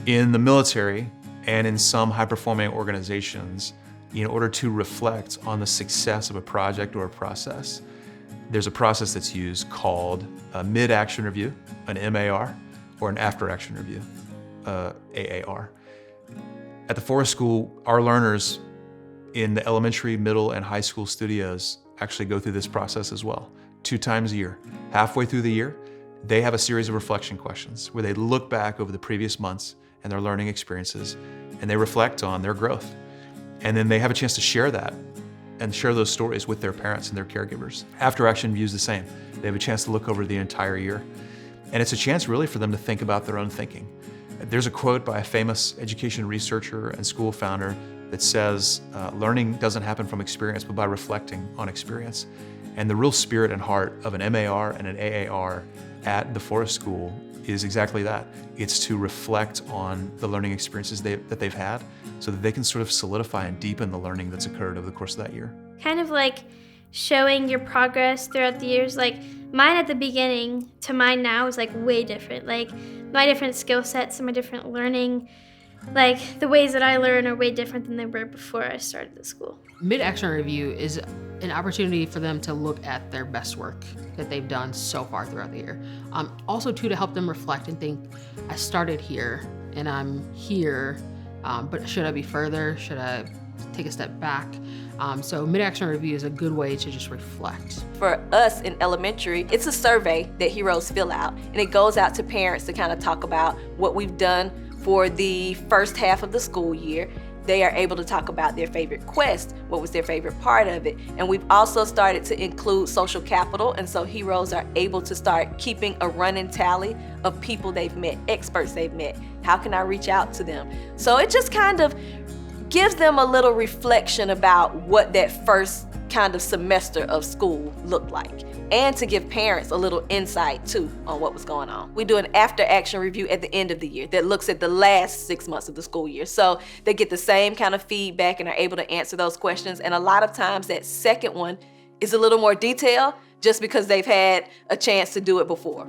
In the military and in some high-performing organizations, in order to reflect on the success of a project or a process, there's a process that's used called a mid-action review, an MAR, or an after-action review, AAR. At the Forest School, our learners in the elementary, middle, and high school studios actually go through this process as well, 2 times a year. Halfway through the year, they have a series of reflection questions where they look back over the previous months and their learning experiences, and they reflect on their growth. And then they have a chance to share that and share those stories with their parents and their caregivers. After action review is the same. They have a chance to look over the entire year. And it's a chance really for them to think about their own thinking. There's a quote by a famous education researcher and school founder that says, learning doesn't happen from experience, but by reflecting on experience. And the real spirit and heart of an MAR and an AAR at the Forest School is exactly that. It's to reflect on the learning experiences that they've had so that they can sort of solidify and deepen the learning that's occurred over the course of that year. Kind of like showing your progress throughout the years. Like mine at the beginning to mine now is like way different. Like my different skill sets and my different learning, like the ways that I learn are way different than they were before I started the school. Mid-action review is an opportunity for them to look at their best work that they've done so far throughout the year. Also too, to help them reflect and think, I started here and I'm here, but should I be further? Should I take a step back? So mid-action review is a good way to just reflect. For us in elementary, it's a survey that heroes fill out, and it goes out to parents to kind of talk about what we've done for the first half of the school year. They are able to talk about their favorite quest, what was their favorite part of it. And we've also started to include social capital, and so heroes are able to start keeping a running tally of people they've met, experts they've met. How can I reach out to them? So it just kind of gives them a little reflection about what that first kind of semester of school looked like, and to give parents a little insight too on what was going on. We do an after-action review at the end of the year that looks at the last 6 months of the school year. So they get the same kind of feedback and are able to answer those questions. And a lot of times that second one is a little more detailed just because they've had a chance to do it before.